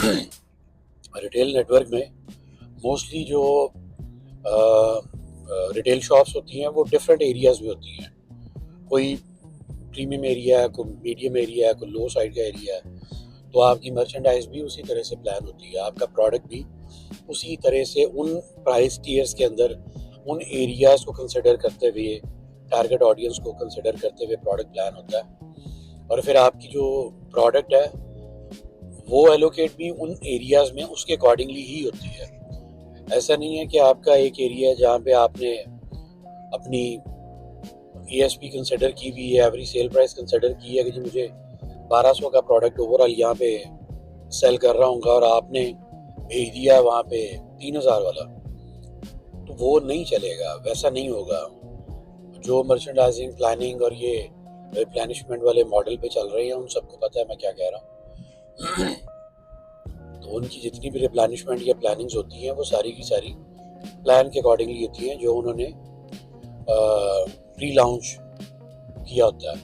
Retail network में mostly जो retail shops होती हैं वो डिफरेंट एरियाज़ में होती हैं। कोई प्रीमियम एरिया है, कोई मीडियम एरिया है, कोई लो साइड का एरिया है। तो आपकी मर्चेंडाइज भी उसी तरह से प्लान होती है, आपका प्रोडक्ट भी उसी तरह से उन प्राइस टियर्स के अंदर उन एरियाज़ को कंसिडर करते हुए, टारगेट ऑडियंस को कंसिडर करते हुए प्रोडक्ट प्लान होता है। और फिर आपकी जो प्रोडक्ट है वो एलोकेट भी उन एरियाज़ में उसके अकॉर्डिंगली ही होती है। ऐसा नहीं है कि आपका एक एरिया है जहाँ पे आपने अपनी ESP कंसिडर की हुई है, एवरी सेल प्राइस कंसिडर की है कि जी मुझे 1200 का प्रोडक्ट ओवरऑल यहाँ पे सेल कर रहा हूँ और आपने भेज दिया वहाँ पे 3000 वाला, तो वो नहीं चलेगा, वैसा नहीं होगा। जो मर्चेंडाइजिंग प्लानिंग और ये रिप्लेनिशमेंट वाले मॉडल पे चल रहे हैं उन सबको पता है मैं क्या कह रहा हूँ। तो उनकी जितनी भी रिप्लेनिशमेंट या प्लानिंग्स होती हैं वो सारी की सारी प्लान के अकॉर्डिंगली होती हैं जो उन्होंने प्री लॉन्च किया होता है।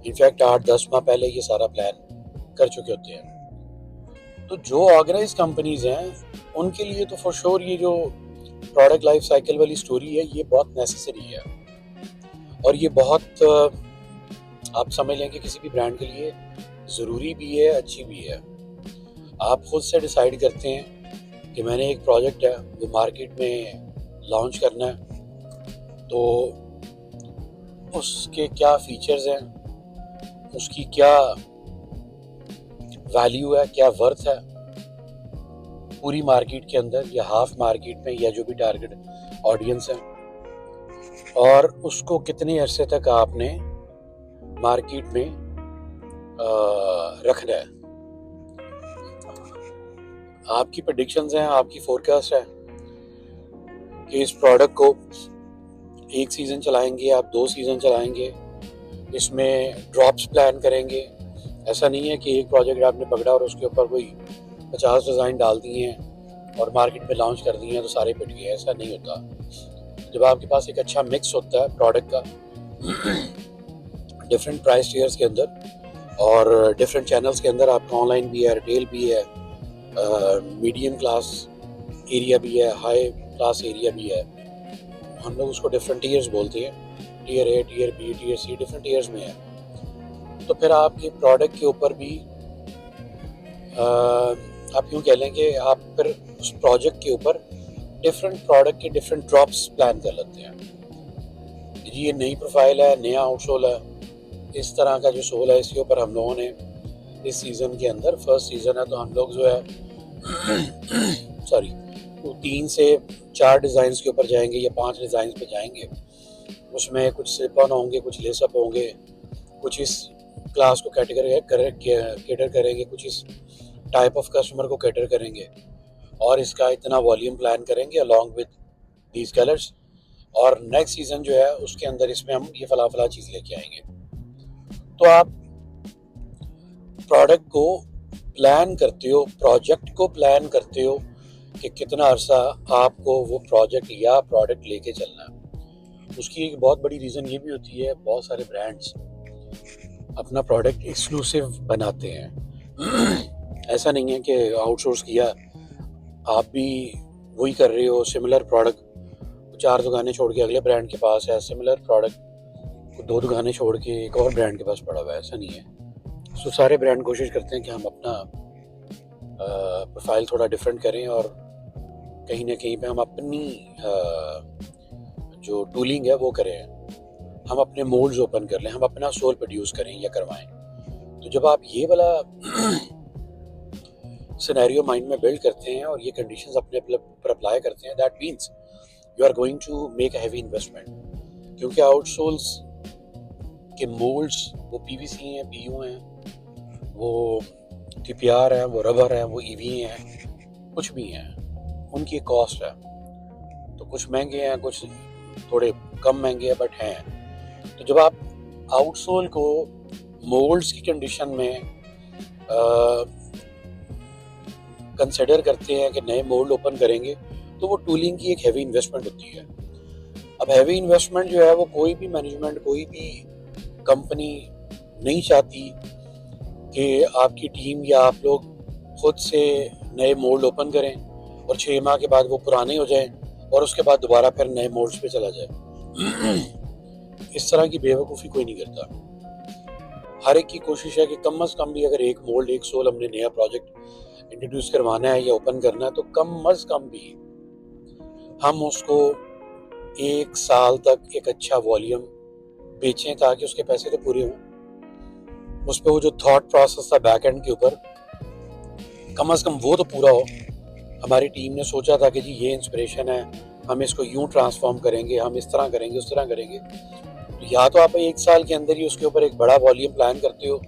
इनफैक्ट 8-10 माह पहले ये सारा प्लान कर चुके होते हैं। तो जो ऑर्गेनाइज कंपनीज हैं उनके लिए तो फॉर श्योर ये जो प्रोडक्ट लाइफ साइकिल वाली स्टोरी है ये बहुत नेसेसरी है, और ये बहुत आप समझ लें कि किसी भी ब्रांड के लिए ज़रूरी भी है, अच्छी भी है। आप खुद से डिसाइड करते हैं कि मैंने एक प्रोजेक्ट है वो मार्केट में लॉन्च करना है, तो उसके क्या फीचर्स हैं, उसकी क्या वैल्यू है, क्या वर्थ है पूरी मार्केट के अंदर या हाफ मार्केट में या जो भी टारगेट ऑडियंस है, और उसको कितने अरसे तक आपने मार्केट में रखना है। आपकी प्रेडिक्शंस हैं, आपकी फोरकास्ट है कि इस प्रोडक्ट को 1 सीज़न चलाएंगे, आप 2 सीज़न चलाएंगे, इसमें ड्रॉप्स प्लान करेंगे। ऐसा नहीं है कि एक प्रोजेक्ट आपने पकड़ा और उसके ऊपर कोई 50 डिज़ाइन डाल दिए हैं और मार्केट में लॉन्च कर दिए हैं तो सारे पिट गए, ऐसा नहीं होता। जब आपके पास एक अच्छा मिक्स होता है प्रोडक्ट का डिफरेंट प्राइस टियर्स के अंदर और डिफरेंट चैनल्स के अंदर, आपका ऑनलाइन भी है, रिटेल भी है, मीडियम क्लास एरिया भी है, हाई क्लास एरिया भी है। हम लोग उसको डिफरेंट टीयर्स बोलते हैं, tier A, tier B, tier C, different tiers में है। तो फिर आपके प्रोडक्ट के ऊपर भी आप यूँ कह लें कि आप फिर उस प्रोजेक्ट के ऊपर डिफरेंट प्रोडक्ट के डिफरेंट ड्रॉप्स प्लान कर लेते हैं। ये नई प्रोफाइल है, नया आउटसोल है, इस तरह का जो सोल है इसके ऊपर हम लोगों ने इस सीज़न के अंदर, फर्स्ट सीज़न है तो हम लोग जो है सॉरी तो 3 से 4 डिज़ाइंस के ऊपर जाएंगे या 5 डिज़ाइंस पे जाएंगे। उसमें कुछ स्लिप ऑन होंगे, कुछ लेसअप होंगे, कुछ इस क्लास को कैटर करेंगे, कुछ इस टाइप ऑफ कस्टमर को कैटर करेंगे, और इसका इतना वॉल्यूम प्लान करेंगे अलॉन्ग विद दीज कलर्स। और नेक्स्ट सीज़न जो है उसके अंदर इसमें हम ये फला चीज़ लेके आएंगे। तो आप प्रोडक्ट को प्लान करते हो, प्रोजेक्ट को प्लान करते हो कि कितना अरसा आपको वो प्रोजेक्ट या प्रोडक्ट लेके चलना है। उसकी एक बहुत बड़ी रीज़न ये भी होती है, बहुत सारे ब्रांड्स अपना प्रोडक्ट एक्सक्लूसिव बनाते हैं। ऐसा नहीं है कि आउटसोर्स किया, आप भी वही कर रहे हो, सिमिलर प्रोडक्ट 4 दुकानें छोड़ के अगले ब्रांड के पास है, सिमिलर प्रोडक्ट 2 दुकानें छोड़ के एक और ब्रांड के पास पड़ा हुआ है, ऐसा नहीं है। सो सारे ब्रांड कोशिश करते हैं कि हम अपना प्रोफाइल थोड़ा डिफरेंट करें और कहीं ना कहीं पे हम अपनी जो टूलिंग है वो करें, हम अपने मोल्ड्स ओपन कर लें, हम अपना सोल प्रोड्यूस करें या करवाएं। तो जब आप ये वाला सिनेरियो माइंड में बिल्ड करते हैं और ये कंडीशंस अपने पर अप्लाई करते हैं, that means you are going to make a heavy investment, क्योंकि आउटसोल्स के मोल्ड्स वो PVC हैं, PU हैं, वो TPR हैं, वो रबर हैं, वो EVA हैं, कुछ भी हैं, उनकी कॉस्ट है। तो कुछ महंगे हैं, कुछ थोड़े कम महंगे हैं, बट हैं। तो जब आप आउटसोल को मोल्ड्स की कंडीशन में कंसिडर करते हैं कि नए मोल्ड ओपन करेंगे, तो वो टूलिंग की एक हैवी इन्वेस्टमेंट होती है। अब हैवी इन्वेस्टमेंट जो है वो कोई भी मैनेजमेंट, कोई भी कंपनी नहीं चाहती कि आपकी टीम या आप लोग खुद से नए मोल्ड ओपन करें और 6 माह के बाद वो पुराने हो जाएं और उसके बाद दोबारा फिर नए मोल्ड्स पे चला जाए। इस तरह की बेवकूफ़ी कोई नहीं करता। हर एक की कोशिश है कि कम अज़ कम भी अगर एक मोल्ड एक सोल हमने नया प्रोजेक्ट इंट्रोड्यूस करवाना है या ओपन करना है तो कम अज़ कम भी हम उसको 1 साल तक एक अच्छा वॉल्यूम बेचें ताकि उसके पैसे तो पूरे हों। उस पर वो जो थॉट प्रोसेस था बैक एंड के ऊपर कम अज़ कम वो तो पूरा हो। हमारी टीम ने सोचा था कि जी ये इंस्पिरेशन है, हम इसको यूं ट्रांसफॉर्म करेंगे, हम इस तरह करेंगे, उस तरह करेंगे। तो या तो आप 1 साल के अंदर ही उसके ऊपर एक बड़ा वॉल्यूम प्लान करते हो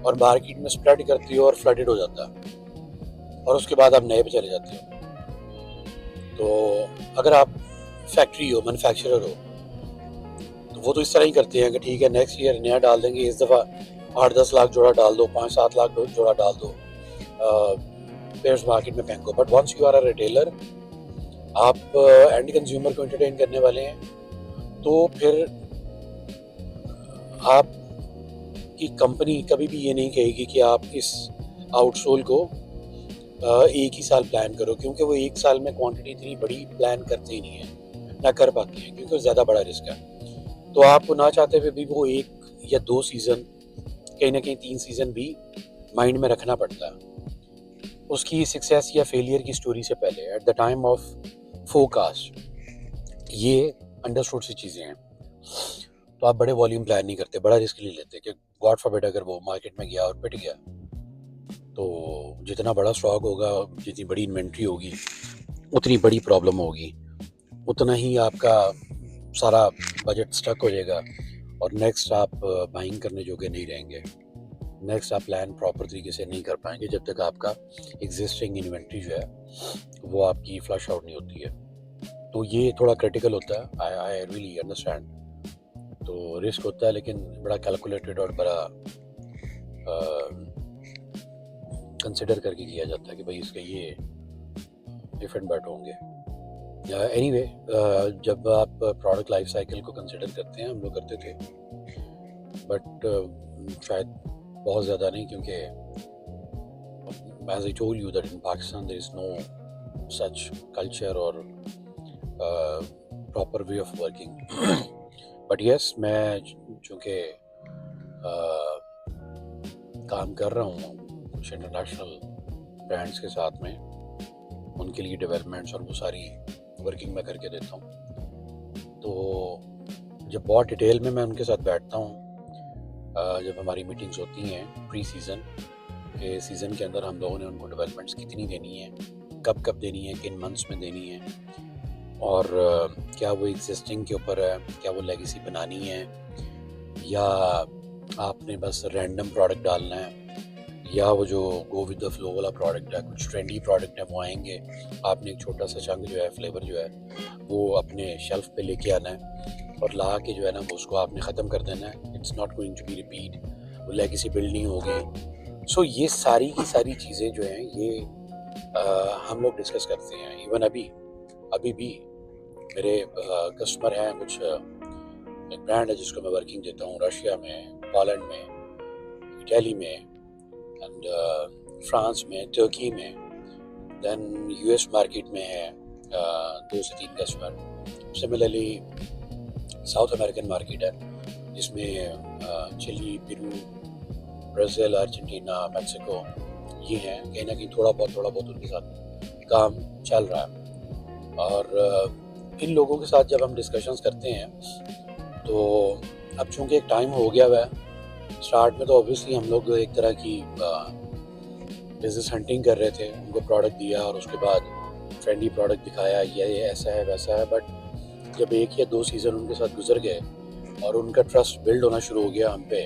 और मार्केट में स्प्रेड करते हो और फ्लडेड हो जाता है और उसके बाद आप नए पे चले जाते हो। तो अगर आप फैक्ट्री हो, मैन्युफैक्चरर हो, तो वो तो इस तरह ही करते हैं कि ठीक है नेक्स्ट ईयर नया डाल देंगे, इस दफ़ा 8-10 लाख जोड़ा डाल दो, 5-7 लाख जोड़ा डाल दो, पेयर्स मार्केट में फेंको। But once you are a retailer, आप एंड कंज्यूमर को एंटरटेन करने वाले हैं, तो फिर आप की कंपनी कभी भी ये नहीं कहेगी कि आप इस आउटसोल को एक ही साल प्लान करो, क्योंकि वो 1 साल में क्वांटिटी इतनी बड़ी प्लान करते ही नहीं है, ना कर पाते हैं, क्योंकि ज़्यादा बड़ा रिस्क है। तो आपको ना चाहते हुए भी वो 1 या 2 सीज़न, कहीं ना कहीं 3 सीज़न भी माइंड में रखना पड़ता है उसकी सक्सेस या फेलियर की स्टोरी से पहले, at the time of forecast. ये अंडरस्टूड सी चीज़ें हैं। तो आप बड़े वॉल्यूम प्लान नहीं करते, बड़ा रिस्क नहीं लेते कि गॉड फॉरबिड अगर वो मार्केट में गया और पिट गया, तो जितना बड़ा स्टॉक होगा, जितनी बड़ी इन्वेंट्री होगी, उतनी बड़ी प्रॉब्लम होगी, उतना ही आपका सारा बजट स्टक हो जाएगा और नेक्स्ट आप बाइंग करने जोगे नहीं रहेंगे। नेक्स्ट आप प्लान प्रॉपर तरीके से नहीं कर पाएंगे जब तक आपका एग्जिस्टिंग इन्वेंट्री जो है वो आपकी फ्लश आउट नहीं होती है। तो ये थोड़ा क्रिटिकल होता है, आई रियली अंडरस्टैंड। तो रिस्क होता है लेकिन बड़ा कैलकुलेटेड और बड़ा कंसिडर करके किया जाता है कि भाई इसके ये इफ एंड बट होंगे। एनीवे, जब आप प्रोडक्ट लाइफ साइकिल को कंसिडर करते हैं, हम लोग करते थे, बट शायद बहुत ज़्यादा नहीं, क्योंकि as I told you that in Pakistan there is no such culture or proper way of working. But yes, मैं चूँकि काम कर रहा हूँ कुछ इंटरनेशनल ब्रांड्स के साथ में, उनके लिए डेवलपमेंट्स और वो सारी वर्किंग मैं करके देता हूँ। तो जब बहुत डिटेल में मैं उनके साथ बैठता हूँ, जब हमारी मीटिंग्स होती हैं प्री सीज़न के सीज़न के अंदर, हम लोगों ने उनको डेवलपमेंट्स कितनी देनी है, कब कब देनी है, किन मंथ्स में देनी है, और क्या वो एग्जिस्टिंग के ऊपर है, क्या वो लेगेसी बनानी है, या आपने बस रैंडम प्रोडक्ट डालना है, या वो जो गो विद द फ्लो वाला प्रोडक्ट है, कुछ ट्रेंडी प्रोडक्ट है वो आएंगे, आपने एक छोटा सा चंक जो है फ्लेवर जो है वो अपने शेल्फ पे लेके आना है और ला के जो है ना वो उसको आपने ख़त्म कर देना है। It's not going to be repeat, वो लेगेसी बिल्ड नहीं होगी। सो ये सारी की सारी चीज़ें जो हैं ये हम लोग डिस्कस करते हैं। इवन अभी भी मेरे कस्टमर हैं, कुछ एक ब्रांड है जिसको मैं वर्किंग देता हूँ रशिया में, पोलैंड में, इटली में, एंड फ्रांस में, टर्की में, देन यूएस मार्केट में है 2 से 3 customer. Similarly South American market है जिसमें Chile, Peru, Brazil, Argentina, Mexico ये हैं। कहीं ना कहीं थोड़ा बहुत उनके साथ काम चल रहा है। और इन लोगों के साथ जब हम डिस्कशंस करते हैं तो अब चूँकि एक टाइम हो गया हुआ है, स्टार्ट में तो ऑब्वियसली हम लोग एक तरह की बिजनेस हंटिंग कर रहे थे, उनको प्रोडक्ट दिया और उसके बाद ट्रेंडी प्रोडक्ट दिखाया, ये ऐसा है वैसा है। बट जब 1 या 2 सीज़न उनके साथ गुजर गए और उनका ट्रस्ट बिल्ड होना शुरू हो गया हम पे,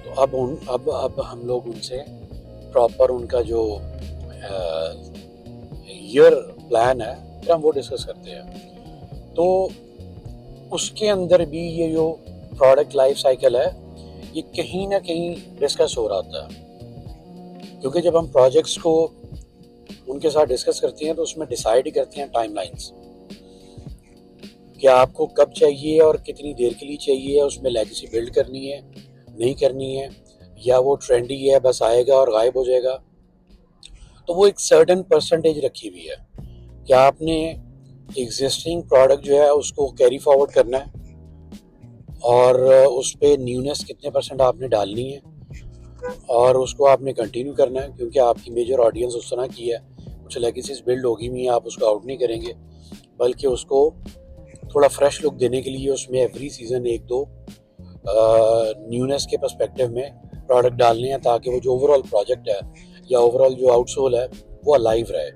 तो अब हम लोग उनसे प्रॉपर उनका जो ईयर प्लान है फिर हम वो डिस्कस करते हैं। तो उसके अंदर भी ये जो प्रोडक्ट लाइफ साइकिल है ये कहीं ना कहीं डिस्कस हो रहा था, क्योंकि जब हम प्रोजेक्ट्स को उनके साथ डिस्कस करते हैं तो उसमें डिसाइड करते हैं टाइमलाइंस कि आपको कब चाहिए और कितनी देर के लिए चाहिए, उसमें लेगेसी बिल्ड करनी है, नहीं करनी है, या वो ट्रेंडी है बस आएगा और गायब हो जाएगा। तो वो एक सर्टेन परसेंटेज रखी हुई है कि आपने एग्जिस्टिंग प्रोडक्ट जो है उसको कैरी फॉरवर्ड करना है और उस पर न्यूनेस कितने परसेंट आपने डालनी है और उसको आपने कंटिन्यू करना है, क्योंकि आपकी मेजर ऑडियंस उस तरह की है, कुछ लेगेसीज बिल्ड होगी हुई हैं, आप उसको आउट नहीं करेंगे, बल्कि उसको थोड़ा फ्रेश लुक देने के लिए उसमें एवरी सीज़न एक दो न्यूनेस के पर्सपेक्टिव में प्रोडक्ट डालने हैं, ताकि वो जो ओवरऑल प्रोजेक्ट है या ओवरऑल जो आउटसोल है वो अलाइव रहे।